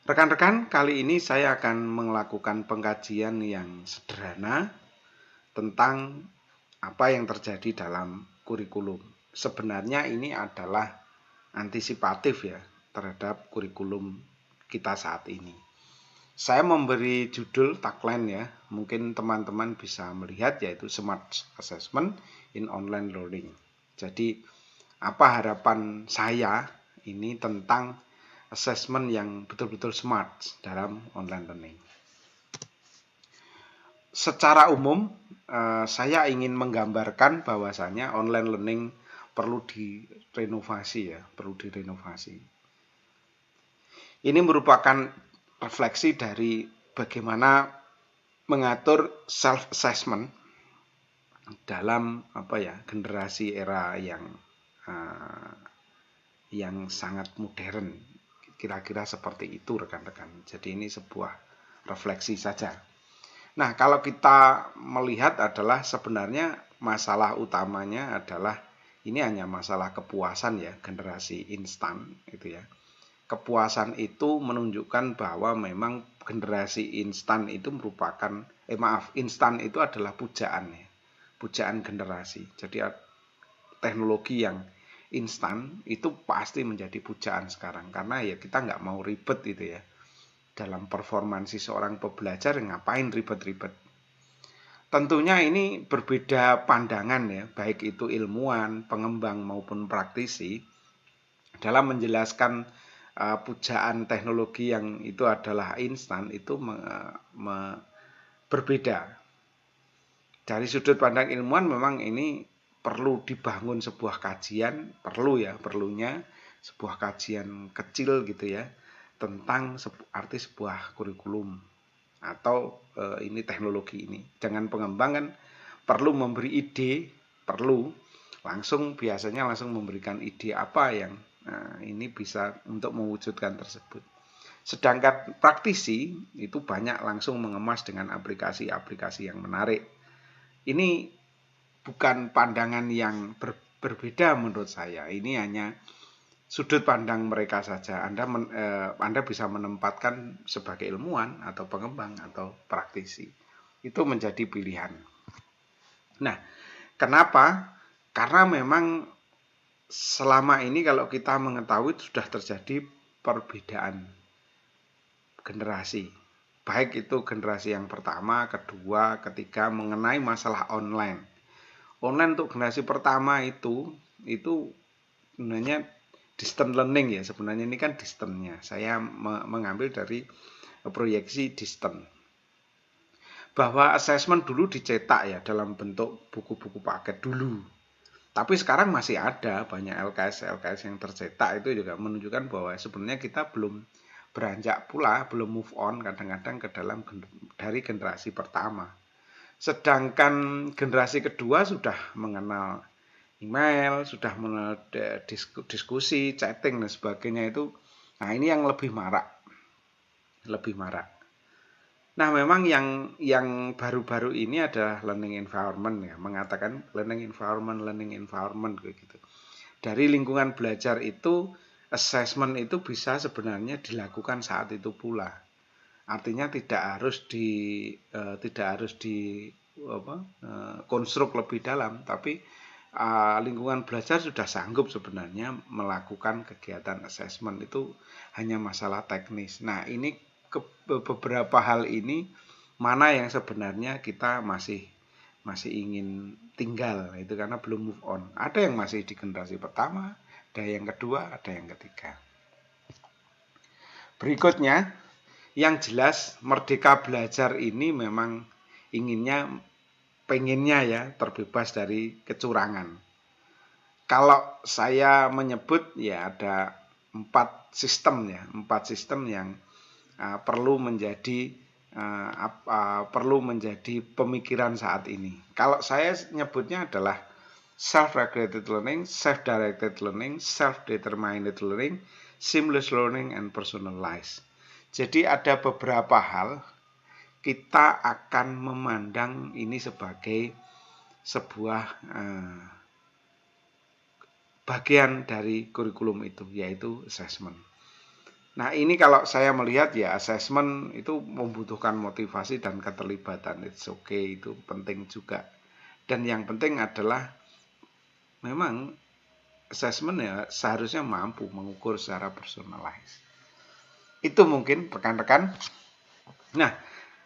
Rekan-rekan, kali ini saya akan melakukan pengkajian yang sederhana tentang apa yang terjadi dalam kurikulum. Sebenarnya ini adalah antisipatif ya terhadap kurikulum kita saat ini. Saya memberi judul tagline ya, mungkin teman-teman bisa melihat, yaitu Smart Assessment in Online Learning. Jadi apa harapan saya ini tentang assessment yang betul-betul smart dalam online learning. Secara umum, saya ingin menggambarkan bahwasanya online learning perlu direnovasi ya, perlu direnovasi. Ini merupakan refleksi dari bagaimana mengatur self assessment dalam generasi era yang sangat modern. Kira-kira seperti itu rekan-rekan. Jadi ini sebuah refleksi saja. Nah, kalau kita melihat adalah sebenarnya masalah utamanya adalah ini hanya masalah kepuasan ya, generasi instan gitu ya. Kepuasan itu menunjukkan bahwa memang generasi instan itu merupakan instan itu adalah pujaan ya. Pujaan generasi. Jadi teknologi yang instan itu pasti menjadi pujaan sekarang karena ya kita nggak mau ribet gitu ya. Dalam performansi seorang pembelajar ngapain ribet-ribet. Tentunya ini berbeda pandangan ya, baik itu ilmuwan, pengembang maupun praktisi dalam menjelaskan pujaan teknologi yang itu adalah instan itu berbeda. Dari sudut pandang ilmuwan memang ini perlu dibangun sebuah kajian, perlunya sebuah kajian kecil gitu ya tentang arti sebuah kurikulum atau ini teknologi ini. Dengan pengembang kan perlu memberi ide, biasanya langsung memberikan ide apa yang ini bisa untuk mewujudkan tersebut. Sedangkan praktisi itu banyak langsung mengemas dengan aplikasi-aplikasi yang menarik. Ini bukan pandangan yang berbeda menurut saya. Ini hanya sudut pandang mereka saja. Anda bisa menempatkan sebagai ilmuwan atau pengembang atau praktisi. Itu menjadi pilihan. Nah, kenapa? Karena memang selama ini kalau kita mengetahui sudah terjadi perbedaan generasi. Baik itu generasi yang pertama, kedua, ketiga mengenai masalah online. Online untuk generasi pertama itu sebenarnya distant learning ya. Sebenarnya ini kan distance-nya. Saya mengambil dari proyeksi distant. Bahwa assessment dulu dicetak ya dalam bentuk buku-buku paket dulu. Tapi sekarang masih ada banyak LKS yang tercetak, itu juga menunjukkan bahwa sebenarnya kita belum beranjak pula, belum move on kadang-kadang ke dalam dari generasi pertama. Sedangkan generasi kedua sudah mengenal email, sudah mengenal diskusi, chatting dan sebagainya itu. Nah, ini yang lebih marak. Nah, memang yang baru-baru ini adalah learning environment ya, mengatakan learning environment gitu. Dari lingkungan belajar itu assessment itu bisa sebenarnya dilakukan saat itu pula. Artinya tidak harus di konstruk lebih dalam, tapi lingkungan belajar sudah sanggup sebenarnya melakukan kegiatan assessment. Itu hanya masalah teknis. Nah, ini beberapa hal ini mana yang sebenarnya kita masih ingin tinggal itu karena belum move on. Ada yang masih di generasi pertama, ada yang kedua, ada yang ketiga. Berikutnya, yang jelas merdeka belajar ini memang pengennya ya terbebas dari kecurangan. Kalau saya menyebut ya ada 4 sistem yang perlu menjadi pemikiran saat ini. Kalau saya nyebutnya adalah self-regulated learning, self-directed learning, self-determined learning, seamless learning, and personalized. Jadi ada beberapa hal kita akan memandang ini sebagai sebuah bagian dari kurikulum itu, yaitu assessment. Nah, ini kalau saya melihat ya assessment itu membutuhkan motivasi dan keterlibatan. It's okay, itu penting juga. Dan yang penting adalah memang assessment ya seharusnya mampu mengukur secara personalized. Itu mungkin rekan-rekan. Nah,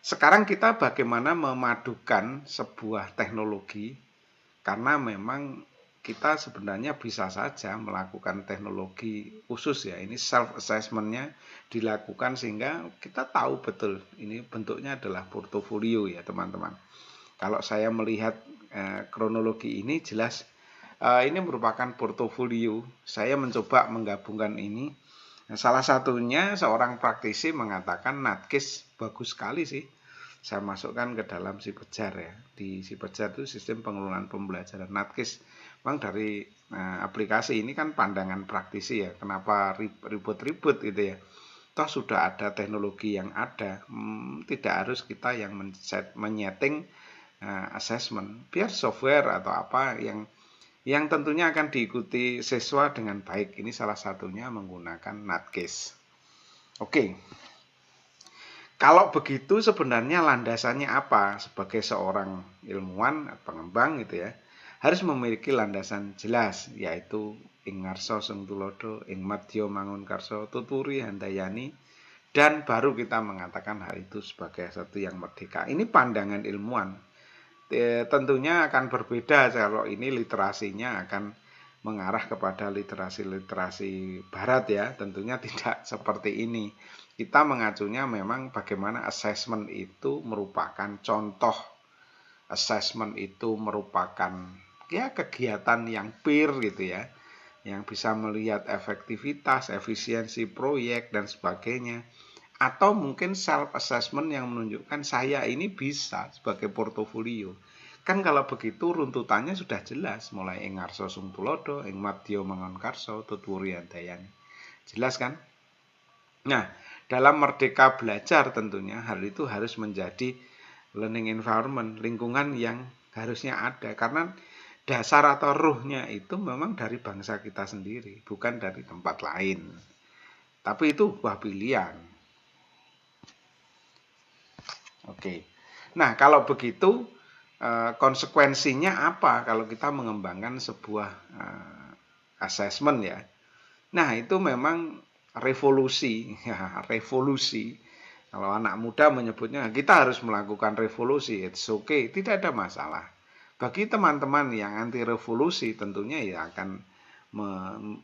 sekarang kita bagaimana memadukan sebuah teknologi, karena memang kita sebenarnya bisa saja melakukan teknologi khusus ya, ini self assessmentnya dilakukan sehingga kita tahu betul ini bentuknya adalah portofolio ya teman-teman. Kalau saya melihat kronologi ini jelas ini merupakan portofolio. Saya mencoba menggabungkan ini. Nah, salah satunya seorang praktisi mengatakan Natkes bagus sekali sih. Saya masukkan ke dalam Sipejar ya. Di Sipejar itu sistem pengelolaan pembelajaran Natkes. Memang dari aplikasi ini kan pandangan praktisi ya. Kenapa ribut-ribut gitu ya. Toh sudah ada teknologi yang ada. Tidak harus kita yang menyeting assessment. Biar software atau apa yang tentunya akan diikuti siswa dengan baik. Ini salah satunya menggunakan Natkes. Oke. Kalau begitu sebenarnya landasannya apa? Sebagai seorang ilmuwan, pengembang gitu ya, harus memiliki landasan jelas, yaitu ing ngarsa sing tulodo, ing madya mangun karsa, tuturi handayani, dan baru kita mengatakan hal itu sebagai satu yang merdeka. Ini pandangan ilmuwan. Tentunya akan berbeda kalau ini literasinya akan mengarah kepada literasi-literasi barat ya, tentunya tidak seperti ini. Kita mengacunya memang bagaimana assessment itu merupakan contoh, assessment itu merupakan ya kegiatan yang peer gitu ya, yang bisa melihat efektivitas, efisiensi proyek dan sebagainya. Atau mungkin self assessment yang menunjukkan saya ini bisa sebagai portofolio. Kan kalau begitu runtutannya sudah jelas, mulai ing ngarsa sung tulodo, ing madya mangun karsa, tutwuri handayani. Jelas kan? Nah, dalam merdeka belajar tentunya hal itu harus menjadi learning environment, lingkungan yang harusnya ada, karena dasar atau ruhnya itu memang dari bangsa kita sendiri, bukan dari tempat lain. Tapi itu buah pilihan. Oke. Nah, kalau begitu konsekuensinya apa kalau kita mengembangkan sebuah assessment ya? Nah, itu memang revolusi, ya, revolusi. Kalau anak muda menyebutnya kita harus melakukan revolusi, it's okay, tidak ada masalah. Bagi teman-teman yang anti revolusi tentunya ya akan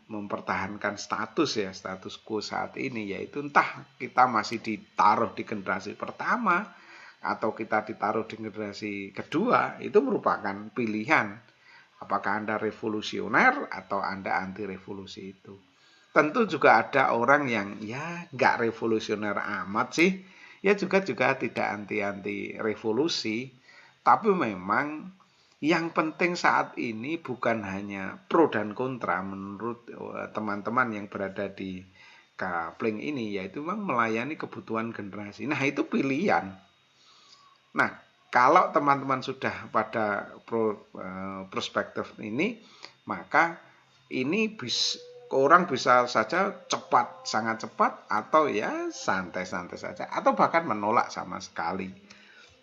mempertahankan status ya, status quo saat ini, yaitu entah kita masih ditaruh di generasi pertama atau kita ditaruh di generasi kedua, itu merupakan pilihan. Apakah Anda revolusioner atau Anda anti revolusi itu. Tentu juga ada orang yang ya nggak revolusioner amat sih, ya juga tidak anti revolusi, tapi memang yang penting saat ini bukan hanya pro dan kontra menurut teman-teman yang berada di Kapling ini, yaitu memang melayani kebutuhan generasi. Nah, itu pilihan. Nah, kalau teman-teman sudah pada perspektif ini, maka ini orang bisa saja cepat, sangat cepat, atau ya santai-santai saja, atau bahkan menolak sama sekali.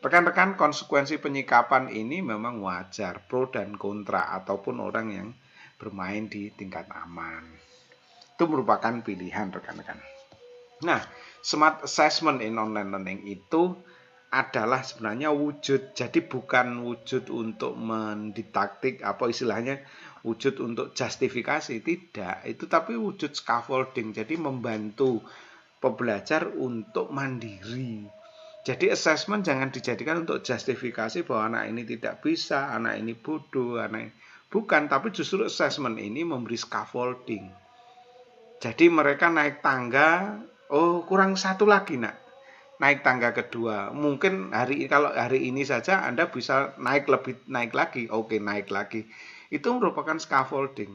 Rekan-rekan, konsekuensi penyikapan ini memang wajar, pro dan kontra, ataupun orang yang bermain di tingkat aman. Itu merupakan pilihan rekan-rekan. Nah, smart assessment in online learning itu adalah sebenarnya wujud, jadi bukan wujud untuk mendidaktik apa istilahnya wujud untuk justifikasi, tidak, itu tapi wujud scaffolding, jadi membantu pembelajar untuk mandiri. Jadi assessment jangan dijadikan untuk justifikasi bahwa anak ini tidak bisa, anak ini bodoh, anak ini bukan, tapi justru assessment ini memberi scaffolding. Jadi mereka naik tangga, oh kurang satu lagi nak, naik tangga kedua. Mungkin kalau hari ini saja Anda bisa naik lagi, oke naik lagi. Itu merupakan scaffolding.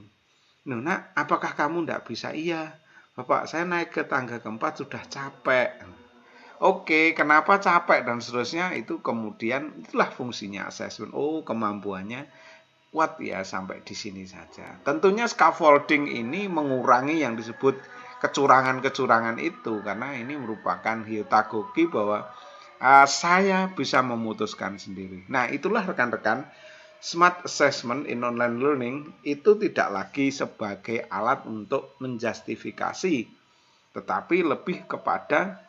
Nah, apakah kamu tidak bisa? Iya, Bapak, saya naik ke tangga keempat sudah capek. Oke, kenapa capek dan seterusnya, itu kemudian itulah fungsinya assessment. Oh, kemampuannya kuat ya sampai di sini saja. Tentunya scaffolding ini mengurangi yang disebut kecurangan-kecurangan itu, karena ini merupakan hypotagogi bahwa saya bisa memutuskan sendiri. Nah, itulah rekan-rekan, smart assessment in online learning itu tidak lagi sebagai alat untuk menjustifikasi, tetapi lebih kepada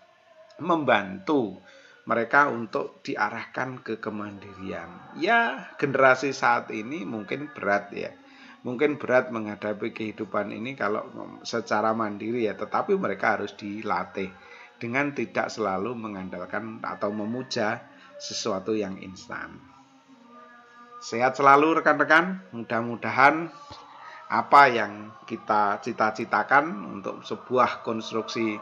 membantu mereka untuk diarahkan ke kemandirian. Ya, generasi saat ini mungkin berat ya. Mungkin berat menghadapi kehidupan ini kalau secara mandiri ya, tetapi mereka harus dilatih dengan tidak selalu mengandalkan atau memuja sesuatu yang instan. Sehat selalu rekan-rekan, mudah-mudahan apa yang kita cita-citakan untuk sebuah konstruksi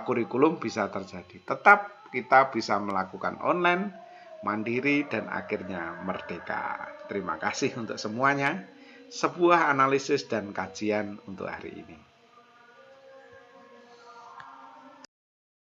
kurikulum bisa terjadi. Tetap kita bisa melakukan online, mandiri, dan akhirnya merdeka. Terima kasih untuk semuanya. Sebuah analisis dan kajian untuk hari ini.